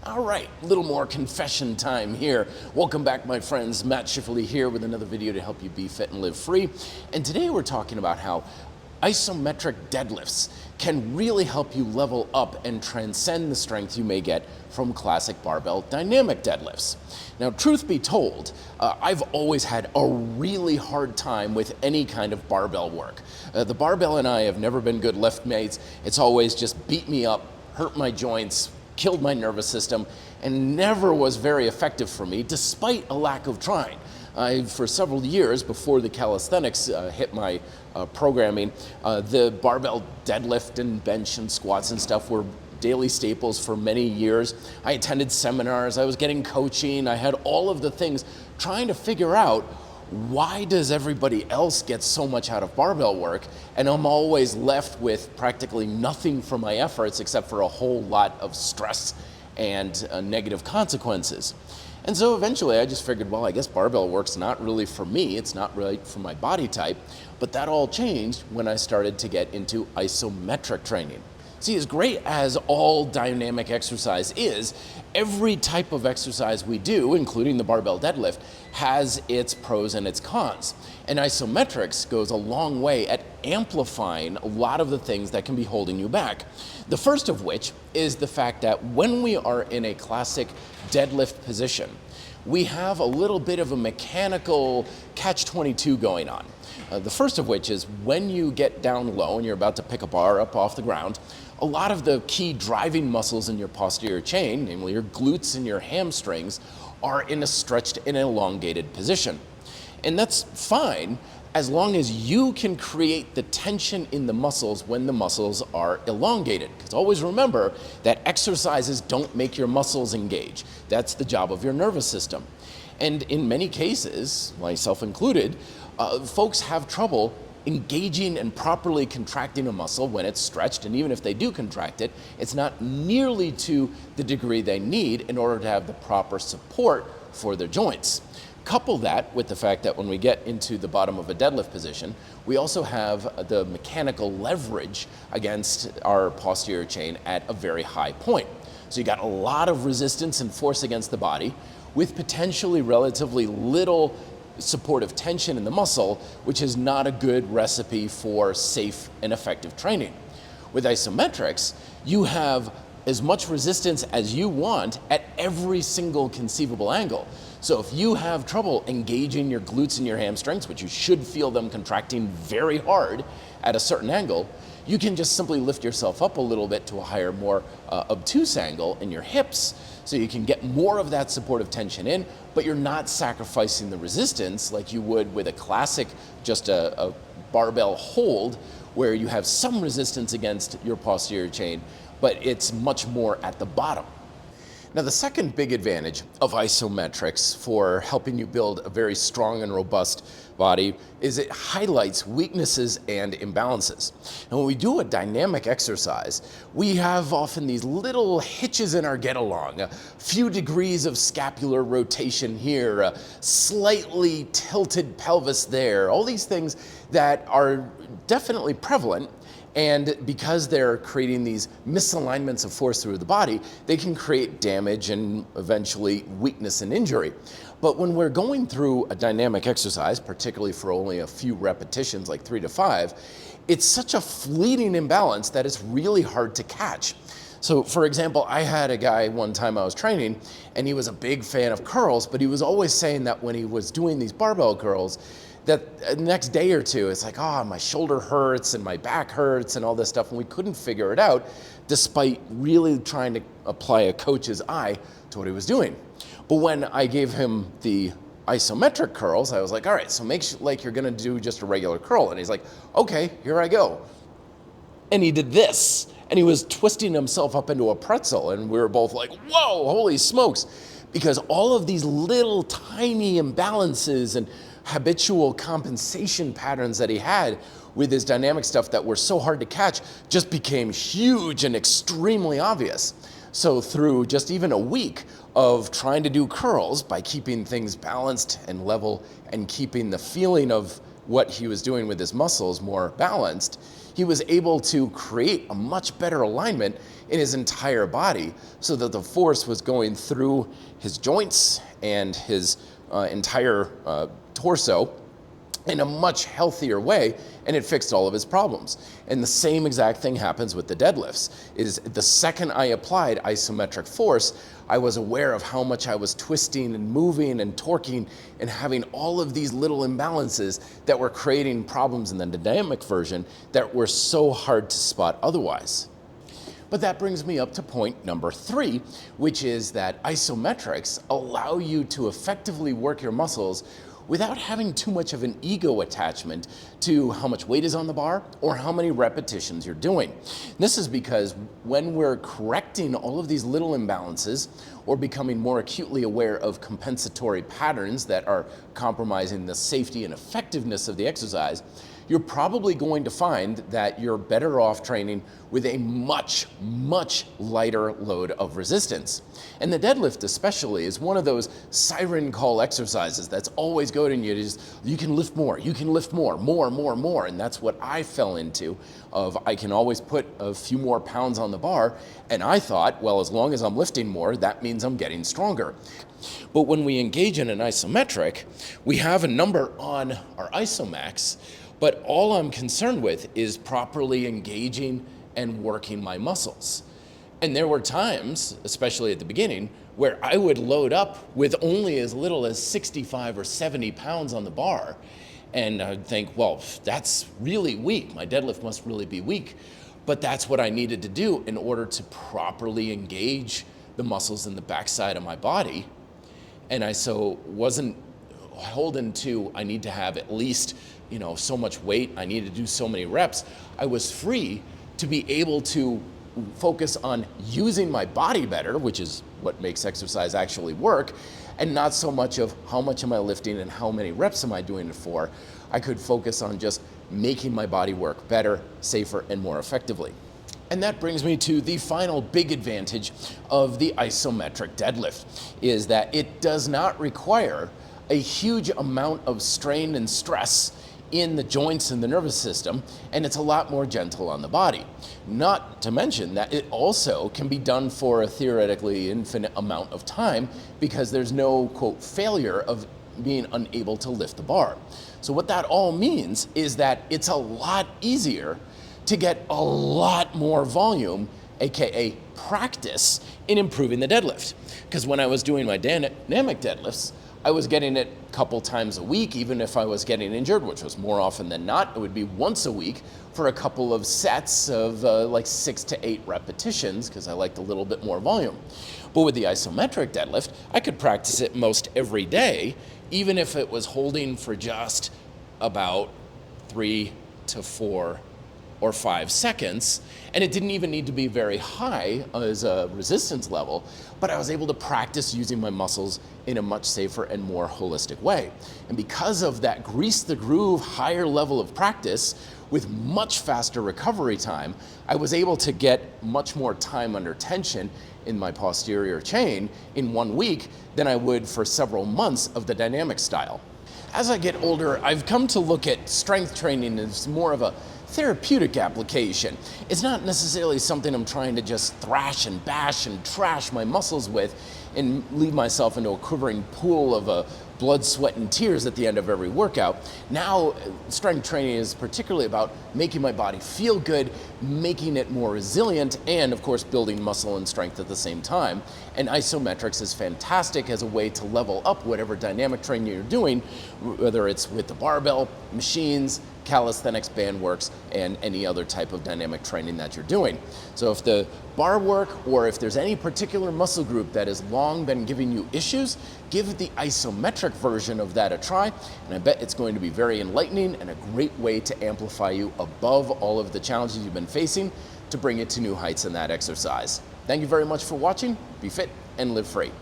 All right, a little more confession time here. Welcome back, my friends. Matt Schifferly here with another video to help you be fit and live free. And today we're talking about how isometric deadlifts can really help you level up and transcend the strength you may get from classic barbell dynamic deadlifts. Now, truth be told, I've always had a really hard time with any kind of barbell work. The barbell and I have never been good lift mates. It's always just beat me up, hurt my joints, killed my nervous system, and never was very effective for me despite a lack of trying. For several years before the calisthenics hit my programming, the barbell deadlift and bench and squats and stuff were daily staples for many years. I attended seminars, I was getting coaching, I had all of the things trying to figure out why does everybody else get so much out of barbell work and I'm always left with practically nothing for my efforts except for a whole lot of stress and negative consequences. And so eventually I just figured, well, I guess barbell work's not really for me, it's not really for my body type, but that all changed when I started to get into isometric training. See, as great as all dynamic exercise is, every type of exercise we do, including the barbell deadlift, has its pros and its cons. And isometrics goes a long way at amplifying a lot of the things that can be holding you back. The first of which is the fact that when we are in a classic deadlift position, we have a little bit of a mechanical catch-22 going on. The first of which is when you get down low and you're about to pick a bar up off the ground, a lot of the key driving muscles in your posterior chain, namely your glutes and your hamstrings, are in a stretched and elongated position. And that's fine as long as you can create the tension in the muscles when the muscles are elongated. Because always remember that exercises don't make your muscles engage. That's the job of your nervous system. And in many cases, myself included, folks have trouble engaging and properly contracting a muscle when it's stretched, and even if they do contract it, it's not nearly to the degree they need in order to have the proper support for their joints. Couple that with the fact that when we get into the bottom of a deadlift position, we also have the mechanical leverage against our posterior chain at a very high point. So you got a lot of resistance and force against the body with potentially relatively little supportive tension in the muscle, which is not a good recipe for safe and effective training. With isometrics, you have as much resistance as you want at every single conceivable angle. So if you have trouble engaging your glutes and your hamstrings, which you should feel them contracting very hard at a certain angle, you can just simply lift yourself up a little bit to a higher, more obtuse angle in your hips, so you can get more of that supportive tension in, but you're not sacrificing the resistance like you would with a classic, just a barbell hold, where you have some resistance against your posterior chain, but it's much more at the bottom. Now, the second big advantage of isometrics for helping you build a very strong and robust body is it highlights weaknesses and imbalances. And when we do a dynamic exercise, we have often these little hitches in our get along, a few degrees of scapular rotation here, a slightly tilted pelvis there, all these things that are definitely prevalent. And because they're creating these misalignments of force through the body, they can create damage and eventually weakness and injury. But when we're going through a dynamic exercise, particularly for only a few repetitions, like 3 to 5, it's such a fleeting imbalance that it's really hard to catch. So for example, I had a guy one time I was training, and he was a big fan of curls, but he was always saying that when he was doing these barbell curls, that the next day or two, it's like, oh, my shoulder hurts and my back hurts and all this stuff, and we couldn't figure it out despite really trying to apply a coach's eye to what he was doing. But when I gave him the isometric curls, I was like, all right, so make like you're gonna do just a regular curl. And he's like, okay, here I go. And he did this, and he was twisting himself up into a pretzel, and we were both like, whoa, holy smokes, because all of these little tiny imbalances and habitual compensation patterns that he had with his dynamic stuff that were so hard to catch just became huge and extremely obvious. So through just even a week of trying to do curls by keeping things balanced and level and keeping the feeling of what he was doing with his muscles more balanced, he was able to create a much better alignment in his entire body so that the force was going through his joints and his entire torso in a much healthier way, and it fixed all of his problems. And the same exact thing happens with the deadlifts. Is the second I applied isometric force, I was aware of how much I was twisting and moving and torquing and having all of these little imbalances that were creating problems in the dynamic version that were so hard to spot otherwise. But that brings me up to point number 3, which is that isometrics allow you to effectively work your muscles without having too much of an ego attachment to how much weight is on the bar or how many repetitions you're doing. This is because when we're correcting all of these little imbalances or becoming more acutely aware of compensatory patterns that are compromising the safety and effectiveness of the exercise, you're probably going to find that you're better off training with a much, much lighter load of resistance. And the deadlift especially is one of those siren call exercises that's always going to you, you can lift more, you can lift more, more. And that's what I fell into, of I can always put a few more pounds on the bar. And I thought, well, as long as I'm lifting more, that means I'm getting stronger. But when we engage in an isometric, we have a number on our isomax, but all I'm concerned with is properly engaging and working my muscles. And there were times, especially at the beginning, where I would load up with only as little as 65 or 70 pounds on the bar. And I'd think, well, that's really weak. My deadlift must really be weak. But that's what I needed to do in order to properly engage the muscles in the backside of my body. And I wasn't holden to, I need to have at least, so much weight, I need to do so many reps. I was free to be able to focus on using my body better, which is what makes exercise actually work, and not so much of how much am I lifting and how many reps am I doing it for. I could focus on just making my body work better, safer, and more effectively. And that brings me to the final big advantage of the isometric deadlift, is that it does not require a huge amount of strain and stress in the joints and the nervous system, and it's a lot more gentle on the body. Not to mention that it also can be done for a theoretically infinite amount of time because there's no, quote, failure of being unable to lift the bar. So what that all means is that it's a lot easier to get a lot more volume, aka practice, in improving the deadlift. Because when I was doing my dynamic deadlifts, I was getting it a couple times a week, even if I was getting injured, which was more often than not. It would be once a week for a couple of sets of like 6 to 8 repetitions, because I liked a little bit more volume. But with the isometric deadlift, I could practice it most every day, even if it was holding for just about 3 to 4 or 5 seconds, and it didn't even need to be very high as a resistance level, but I was able to practice using my muscles in a much safer and more holistic way. And because of that grease the groove higher level of practice with much faster recovery time, I was able to get much more time under tension in my posterior chain in 1 week than I would for several months of the dynamic style. As I get older, I've come to look at strength training as more of a therapeutic application. It's not necessarily something I'm trying to just thrash and bash and trash my muscles with and leave myself into a quivering pool of blood, sweat, and tears at the end of every workout. Now, strength training is particularly about making my body feel good, making it more resilient, and of course, building muscle and strength at the same time. And isometrics is fantastic as a way to level up whatever dynamic training you're doing, whether it's with the barbell, machines, calisthenics, band works, and any other type of dynamic training that you're doing. So if the bar work, or if there's any particular muscle group that has long been giving you issues, give the isometric version of that a try, and I bet it's going to be very enlightening and a great way to amplify you above all of the challenges you've been facing to bring it to new heights in that exercise. Thank you very much for watching. Be fit and live free.